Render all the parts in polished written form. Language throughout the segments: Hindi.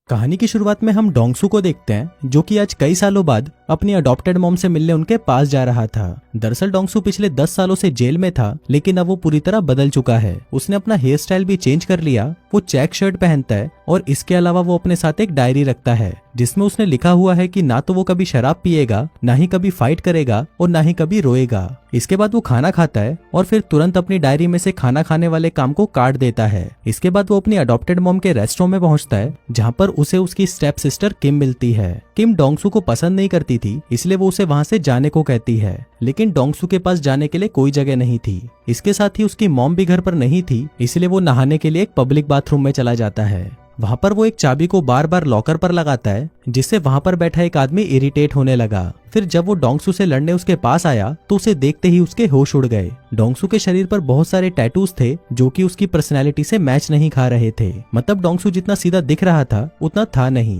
कहानी की शुरुआत में हम डोंगसू को देखते हैं, जो कि आज कई सालों बाद अपनी अडॉप्टेड मॉम से मिलने उनके पास जा रहा था। दरअसल डोंगसू पिछले 10 सालों से जेल में था, लेकिन अब वो पूरी तरह बदल चुका है। उसने अपना हेयर स्टाइल भी चेंज कर लिया। वो चेक शर्ट पहनता है और इसके अलावा वो अपने साथ एक डायरी रखता है, जिसमें उसने लिखा हुआ है कि ना तो वो कभी शराब पिएगा, ना ही कभी फाइट करेगा और ना ही कभी रोएगा। इसके बाद वो खाना खाता है और फिर तुरंत अपनी डायरी में से खाना खाने वाले काम को काट देता है। इसके बाद वो अपनी अडॉप्टेड मॉम के रेस्टोरेंट में पहुंचता है, जहां पर उसे उसकी स्टेप सिस्टर किम मिलती है। किम डोंगसू को पसंद नहीं करती थी, इसलिए वो उसे वहां से जाने को कहती है, लेकिन डोंगसू के पास जाने के लिए कोई जगह नहीं थी। इसके साथ ही उसकी मॉम भी घर पर नहीं थी, इसलिए वो नहाने के लिए एक पब्लिक बाथरूम में चला जाता है। वहां पर वो एक चाबी को बार बार लॉकर पर लगाता है, जिससे वहां पर बैठा एक आदमी इरिटेट होने लगा। फिर जब वो डोंगसू से लड़ने उसके पास आया तो उसे देखते ही उसके होश उड़ गए। डोंगसू के शरीर पर बहुत सारे टैटूज थे, जो कि उसकी पर्सनैलिटी से मैच नहीं खा रहे थे। मतलब डोंगसू जितना सीधा दिख रहा था उतना था नहीं।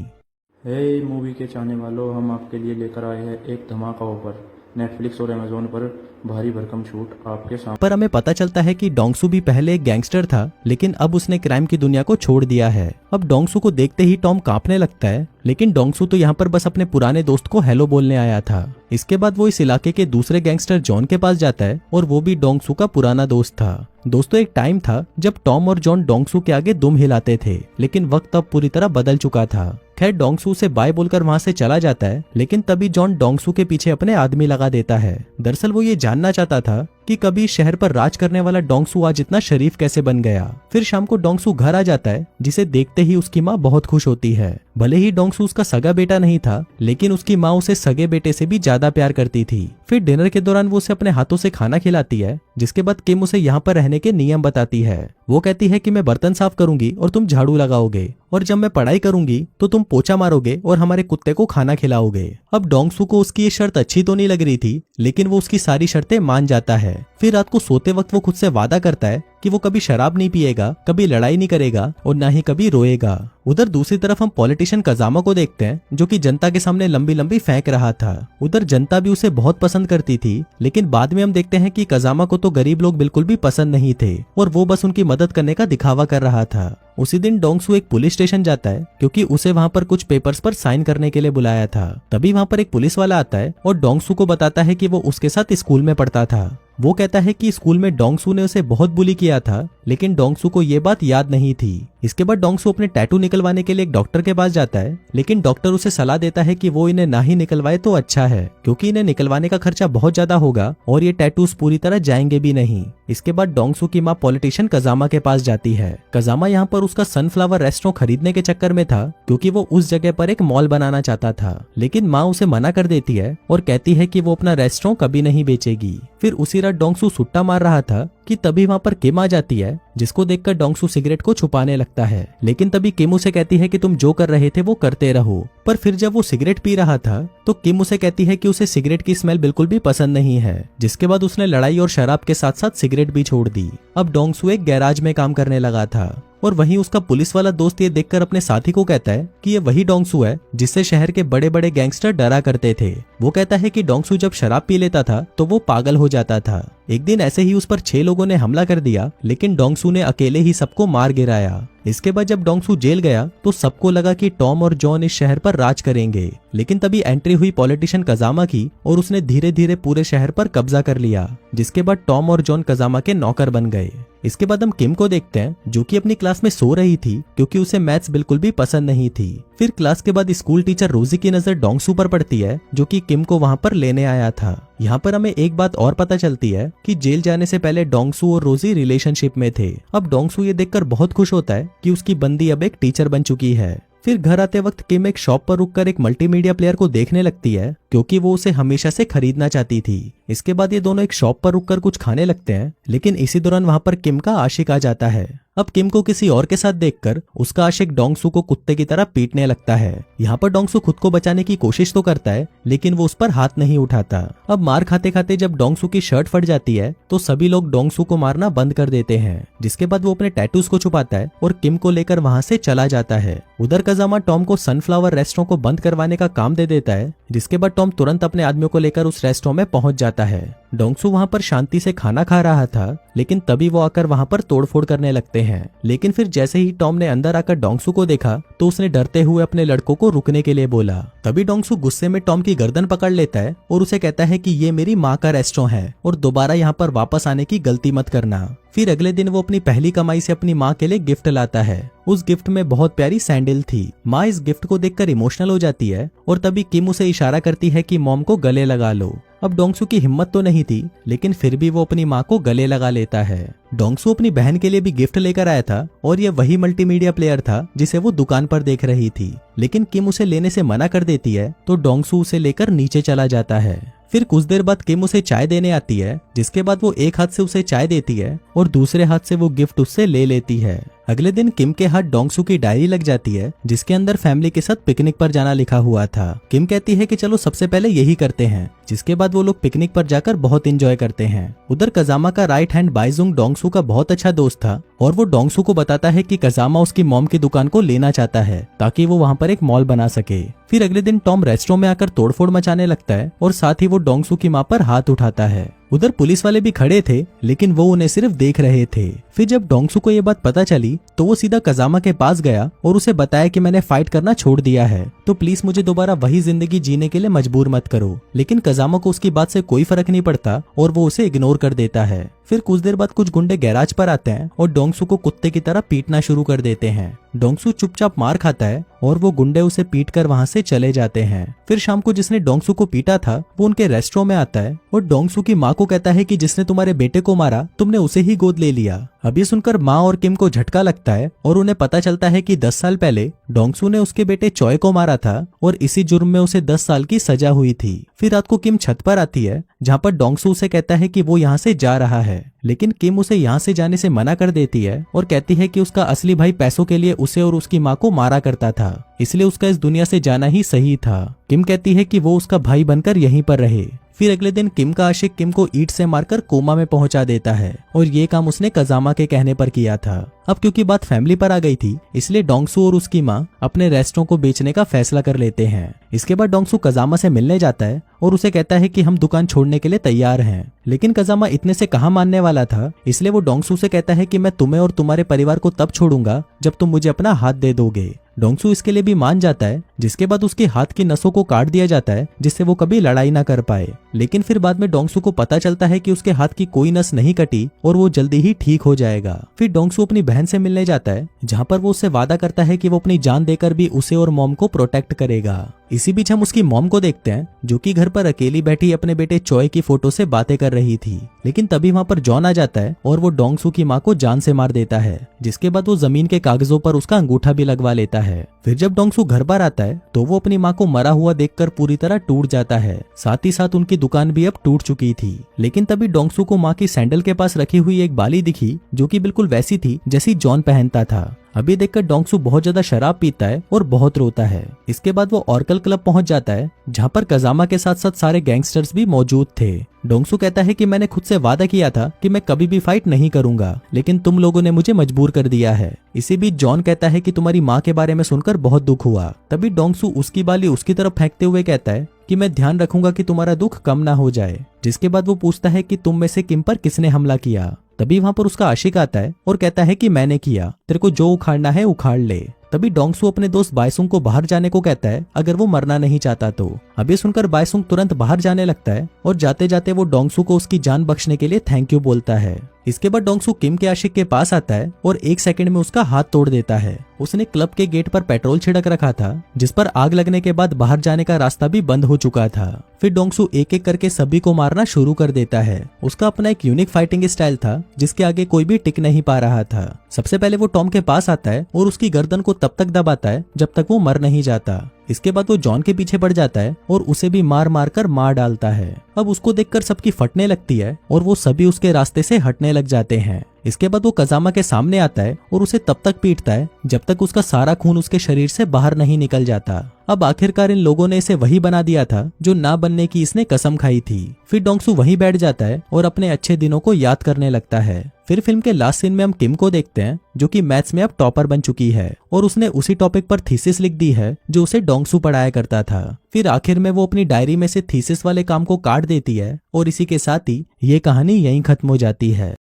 हे मूवी के चाहने वालों, हम आपके लिए लेकर आए हैं एक धमाका ऑफर। नेटफ्लिक्स और अमेजोन पर भारी भरकम छूट आपके सामने। पर हमें पता चलता है कि डोंगसू भी पहले एक गैंगस्टर था, लेकिन अब उसने क्राइम की दुनिया को छोड़ दिया है। अब डोंगसू को देखते ही टॉम कांपने लगता है, लेकिन डोंगसू तो यहाँ पर बस अपने पुराने दोस्त को हेलो बोलने आया था। इसके बाद वो इस इलाके के दूसरे गैंगस्टर जॉन के पास जाता है, और वो भी डोंगसू का पुराना दोस्त था। दोस्तों, एक टाइम था जब टॉम और जॉन डोंगसू के आगे दुम हिलाते थे, लेकिन वक्त अब पूरी तरह बदल चुका था। खैर, डोंगसू से बाय बोलकर वहां से चला जाता है, लेकिन तभी जॉन डोंगसू के पीछे अपने आदमी लगा देता है। दरअसल वो ये जानना चाहता था कि कभी शहर पर राज करने वाला डोंगसू आज इतना शरीफ कैसे बन गया। फिर शाम को डोंगसू घर आ जाता है, जिसे देखते ही उसकी माँ बहुत खुश होती है। भले ही डोंगसू उसका सगा बेटा नहीं था, लेकिन उसकी माँ उसे सगे बेटे से भी ज्यादा प्यार करती थी। फिर डिनर के दौरान वो उसे अपने हाथों से खाना खिलाती है, जिसके बाद किम उसे यहाँ पर रहने के नियम बताती है। वो कहती है कि मैं बर्तन साफ करूंगी और तुम झाड़ू लगाओगे, और जब मैं पढ़ाई करूंगी तो तुम पोछा मारोगे और हमारे कुत्ते को खाना खिलाओगे। अब डोंगसू को उसकी ये शर्त अच्छी तो नहीं लग रही थी, लेकिन वो उसकी सारी शर्तें मान जाता है। फिर रात को सोते वक्त वो खुद से वादा करता है कि वो कभी शराब नहीं पिएगा, कभी लड़ाई नहीं करेगा और ना ही कभी रोएगा। उधर दूसरी तरफ हम पॉलिटिशियन कजामा को देखते हैं, जो कि जनता के सामने लंबी लंबी फेंक रहा था। उधर जनता भी उसे बहुत पसंद करती थी, लेकिन बाद में हम देखते हैं कि कजामा को तो गरीब लोग बिल्कुल भी पसंद नहीं थे और वो बस उनकी मदद करने का दिखावा कर रहा था। उसी दिन डोंगसू एक पुलिस स्टेशन जाता है, क्योंकि उसे वहां पर कुछ पेपर्स पर साइन करने के लिए बुलाया था। तभी वहां पर एक पुलिस वाला आता है और डोंगसू को बताता है कि वो उसके साथ स्कूल में पढ़ता था। वो कहता है कि स्कूल में डोंगसू ने उसे बहुत बुली किया था, लेकिन डोंगसू को ये बात याद नहीं थी। इसके बाद डोंगसू अपने टैटू निकलवाने के लिए एक डॉक्टर के पास जाता है, लेकिन डॉक्टर उसे सलाह देता है कि वो इन्हें ना ही निकलवाए तो अच्छा है, क्योंकि इन्हें निकलवाने का खर्चा बहुत ज्यादा होगा और ये टैटूज पूरी तरह जाएंगे भी नहीं। इसके बाद डोंगसू की माँ पॉलिटिशियन कजामा के पास जाती है। कजामा यहाँ पर उसका सनफ्लावर रेस्टोरेंट खरीदने के चक्कर में था, क्योंकि वो उस जगह पर एक मॉल बनाना चाहता था, लेकिन माँ उसे मना कर देती है और कहती है कि वो अपना रेस्टोरेंट कभी नहीं बेचेगी। फिर उसी रात डोंगसू सुट्टा मार रहा था कि तभी वहां पर किम आ जाती है, जिसको देखकर डोंगसू सिगरेट को छुपाने लगता है, लेकिन तभी किम उसे कहती है कि तुम जो कर रहे थे वो करते रहो। पर फिर जब वो सिगरेट पी रहा था तो किम उसे कहती है कि उसे सिगरेट की स्मेल बिल्कुल भी पसंद नहीं है, जिसके बाद उसने लड़ाई और शराब के साथ साथ सिगरेट भी छोड़ दी। अब डोंगसू एक गैराज में काम करने लगा था, और वहीं उसका पुलिस वाला दोस्त ये देखकर अपने साथी को कहता है कि ये वही डोंगसू है जिससे शहर के बड़े बड़े गैंगस्टर डरा करते थे। वो कहता है कि डोंगसू जब शराब पी लेता था तो वो पागल हो जाता था। एक दिन ऐसे ही उस पर 6 लोगों ने हमला कर दिया, लेकिन डोंगसू ने अकेले ही सबको मार गिराया। इसके बाद जब डोंगसू जेल गया तो सबको लगा कि टॉम और जॉन इस शहर पर राज करेंगे, लेकिन तभी एंट्री हुई पॉलिटिशियन कजामा की और उसने धीरे धीरे पूरे शहर पर कब्जा कर लिया, जिसके बाद टॉम और जॉन कजामा के नौकर बन गए। इसके बाद हम किम को देखते हैं, जो कि अपनी क्लास में सो रही थी, क्योंकि उसे मैथ्स बिल्कुल भी पसंद नहीं थी। फिर क्लास के बाद स्कूल टीचर रोजी की नजर डोंगसू पर पड़ती है, जो कि किम को वहां पर लेने आया था। यहाँ पर हमें एक बात और पता चलती है कि जेल जाने से पहले डोंगसू और रोजी रिलेशनशिप में थे। अब डोंगसू ये देखकर बहुत खुश होता है कि उसकी बंदी अब एक टीचर बन चुकी है। फिर घर आते वक्त किम एक शॉप पर रुककर एक मल्टीमीडिया प्लेयर को देखने लगती है, क्योंकि वो उसे हमेशा से खरीदना चाहती थी। इसके बाद ये दोनों एक शॉप पर रुककर कुछ खाने लगते हैं, लेकिन इसी दौरान वहां पर किम का आशिक आ जाता है। अब किम को किसी और के साथ देखकर उसका आशिक डोंगसू को कुत्ते की तरह पीटने लगता है। यहाँ पर डोंगसू खुद को बचाने की कोशिश तो करता है, लेकिन वो उस पर हाथ नहीं उठाता। अब मार खाते खाते जब डोंगसू की शर्ट फट जाती है तो सभी लोग डोंगसू को मारना बंद कर देते हैं, जिसके बाद वो अपने टैटूज को छुपाता है और किम को लेकर वहां से चला जाता है। उधर कजामा टॉम को सनफ्लावर रेस्टोरेंट को बंद करवाने का काम दे देता है, जिसके बाद टॉम तुरंत अपने आदमियों को लेकर उस रेस्टोरेंट में पहुंच जाता है। डोंगसू वहां पर शांति से खाना खा रहा था, लेकिन तभी वो आकर वहां पर तोड़फोड़ करने लगते हैं। लेकिन फिर जैसे ही टॉम ने अंदर आकर डोंगसू को देखा तो उसने डरते हुए अपने लड़कों को रुकने के लिए बोला। तभी डोंगसू गुस्से में टॉम की गर्दन पकड़ लेता है और उसे कहता है कि ये मेरी माँ का रेस्टोरेंट है और दोबारा यहाँ पर वापस आने की गलती मत करना। फिर अगले दिन वो अपनी पहली कमाई से अपनी माँ के लिए गिफ्ट लाता है। उस गिफ्ट में बहुत प्यारी सैंडल थी। माँ इस गिफ्ट को देखकर इमोशनल हो जाती है और तभी किम उसे इशारा करती है कि मॉम को गले लगा लो। अब डोंगसू की हिम्मत तो नहीं थी, लेकिन फिर भी वो अपनी माँ को गले लगा लेता है। डोंगसू अपनी बहन के लिए भी गिफ्ट लेकर आया था और ये वही मल्टीमीडिया प्लेयर था जिसे वो दुकान पर देख रही थी, लेकिन किम उसे लेने से मना कर देती है तो डोंगसू उसे लेकर नीचे चला जाता है। फिर कुछ देर बाद किम उसे चाय देने आती है, जिसके बाद वो एक हाथ से उसे चाय देती है और दूसरे हाथ से वो गिफ्ट उससे ले लेती है। अगले दिन किम के हाथ डोंगसू की डायरी लग जाती है, जिसके अंदर फैमिली के साथ पिकनिक पर जाना लिखा हुआ था। किम कहती है कि चलो सबसे पहले यही करते हैं, जिसके बाद वो लोग पिकनिक पर जाकर बहुत एंजॉय करते हैं। उधर कजामा का राइट हैंड बाइजुंग डोंगसू का बहुत अच्छा दोस्त था और वो डोंगसू को बताता है कि कजामा उसकी मॉम की दुकान को लेना चाहता है ताकि वो वहाँ पर एक मॉल बना सके। फिर अगले दिन टॉम रेस्टोरेंट में आकर तोड़फोड़ मचाने लगता है और साथ ही वो डोंगसू की माँ पर हाथ उठाता है। उधर पुलिस वाले भी खड़े थे, लेकिन वो उन्हें सिर्फ देख रहे थे। फिर जब डोंगसू को ये बात पता चली तो वो सीधा कजामा के पास गया और उसे बताया कि मैंने फाइट करना छोड़ दिया है, तो प्लीज मुझे दोबारा वही जिंदगी जीने के लिए मजबूर मत करो। लेकिन कजामा को उसकी बात से कोई फर्क नहीं पड़ता और वो उसे इग्नोर कर देता है। फिर कुछ देर बाद कुछ गुंडे गैराज पर आते हैं और डोंगसू को कुत्ते की तरह पीटना शुरू कर देते हैं। डोंगसू चुपचाप मार खाता है और वो गुंडे उसे पीट कर वहाँ से चले जाते हैं। फिर शाम को जिसने डोंगसू को पीटा था वो उनके रेस्टोरेंट में आता है और डोंगसू की माँ को कहता है कि जिसने तुम्हारे बेटे को मारा तुमने उसे ही गोद ले लिया। अब ये सुनकर माँ और किम को झटका लगता है और उन्हें पता चलता है कि 10 साल पहले डोंगसू ने उसके बेटे चॉय को मारा था और इसी जुर्म में उसे 10 साल की सजा हुई थी। फिर रात को किम छत पर आती है, जहाँ पर डोंगसू उसे कहता है कि वो यहाँ से जा रहा है, लेकिन किम उसे यहाँ से जाने से मना कर देती है और कहती है कि उसका असली भाई पैसों के लिए उसे और उसकी माँ को मारा करता था, इसलिए उसका इस दुनिया से जाना ही सही था। किम कहती है कि वो उसका भाई बनकर यहीं पर रहे। फिर अगले दिन किम का आशिक किम को ईंट से मारकर कोमा में पहुंचा देता है और ये काम उसने कजामा के कहने पर किया था। अब क्योंकि बात फैमिली पर आ गई थी, इसलिए डोंगसू और उसकी माँ अपने रेस्टोरेंट को बेचने का फैसला कर लेते हैं। इसके बाद डोंगसू कजामा से मिलने जाता है और उसे कहता है कि हम दुकान छोड़ने के लिए तैयार हैं, लेकिन कजामा इतने से कहाँ मानने वाला था, इसलिए वो डोंगसू से कहता है कि मैं तुम्हें और तुम्हारे परिवार को तब छोड़ूंगा जब तुम मुझे अपना हाथ दे दोगे। डोंगसू इसके लिए भी मान जाता है, जिसके बाद उसके हाथ की नसों को काट दिया जाता है जिससे वो कभी लड़ाई ना कर पाए। लेकिन फिर बाद में डोंगसू को पता चलता है कि उसके हाथ की कोई नस नहीं कटी और वो जल्दी ही ठीक हो जाएगा। फिर डोंगसू अपनी बहन से मिलने जाता है, जहाँ पर वो उससे वादा करता है कि वो अपनी जान देकर भी उसे और मॉम को प्रोटेक्ट करेगा। इसी बीच हम उसकी मॉम को देखते हैं, जो कि घर पर अकेली बैठी अपने बेटे चॉय की फोटो से बातें कर रही थी। लेकिन तभी वहाँ पर जॉन आ जाता है और वो डोंगसू की माँ को जान से मार देता है, जिसके बाद वो जमीन के कागजों पर उसका अंगूठा भी लगवा लेता है। फिर जब डोंगसू घर पर आता है तो वो अपनी माँ को मरा हुआ देखकर पूरी तरह टूट जाता है। साथ ही साथ उनकी दुकान भी अब टूट चुकी थी। लेकिन तभी डोंगसू को माँ की सैंडल के पास रखी हुई एक बाली दिखी, जो कि बिल्कुल वैसी थी जैसी जॉन पहनता था। अभी देखकर डोंगसू बहुत ज्यादा शराब पीता है और बहुत रोता है। इसके बाद वो ऑर्कल क्लब पहुंच जाता है, जहाँ पर कजामा के साथ साथ सारे गैंगस्टर्स भी मौजूद थे। डोंगसू कहता है कि मैंने खुद से वादा किया था कि मैं कभी भी फाइट नहीं करूंगा, लेकिन तुम लोगों ने मुझे मजबूर कर दिया है। इसी बीच जॉन कहता है कि तुम्हारी माँ के बारे में सुनकर बहुत दुख हुआ। तभी डोंगसू उसकी बाली उसकी तरफ फेंकते हुए कहता है कि मैं ध्यान रखूंगा कि तुम्हारा दुख कम ना हो जाए। जिसके बाद वो पूछता है कि तुम में से किम पर किसने हमला किया। तभी वहां पर उसका आशिक आता है और कहता है कि मैंने किया, तेरे को जो उखाड़ना है उखाड़ ले। तभी डोंगसू अपने दोस्त बायसुंग को बाहर जाने को कहता है, अगर वो मरना नहीं चाहता तो। अब ये सुनकर बायसुंग तुरंत बाहर जाने लगता है और जाते जाते वो डोंगसू को उसकी जान बख्शने के लिए थैंक यू बोलता है। इसके बाद डोंगसू किम के आशिक के पास आता है और 1 सेकंड में उसका हाथ तोड़ देता है। उसने क्लब के गेट पर पेट्रोल छिड़क रखा था, जिस पर आग लगने के बाद बाहर जाने का रास्ता भी बंद हो चुका था। फिर डोंगसू एक एक करके सभी को मारना शुरू कर देता है। उसका अपना एक यूनिक फाइटिंग स्टाइल था, जिसके आगे कोई भी टिक नहीं पा रहा था। सबसे पहले वो टॉम के पास आता है और उसकी गर्दन को तब तक दबाता है जब तक वो मर नहीं जाता। इसके बाद वो जॉन के पीछे पड़ जाता है और उसे भी मार मार कर मार डालता है। अब उसको देखकर सबकी फटने लगती है और वो सभी उसके रास्ते से हटने लग जाते हैं। इसके बाद वो कजामा के सामने आता है और उसे तब तक पीटता है जब तक उसका सारा खून उसके शरीर से बाहर नहीं निकल जाता। अब आखिरकार इन लोगों ने इसे वही बना दिया था जो ना बनने की इसने कसम खाई थी। फिर डोंगसू वहीं बैठ जाता है और अपने अच्छे दिनों को याद करने लगता है। फिर फिल्म के लास्ट सीन में हम किम को देखते हैं जो कि मैथ्स में अब टॉपर बन चुकी है और उसने उसी टॉपिक पर थीसिस लिख दी है जो उसे डोंगसू पढ़ाया करता था। फिर आखिर में वो अपनी डायरी में से थीसिस वाले काम को काट देती है और इसी के साथ ही ये कहानी यहीं खत्म हो जाती है।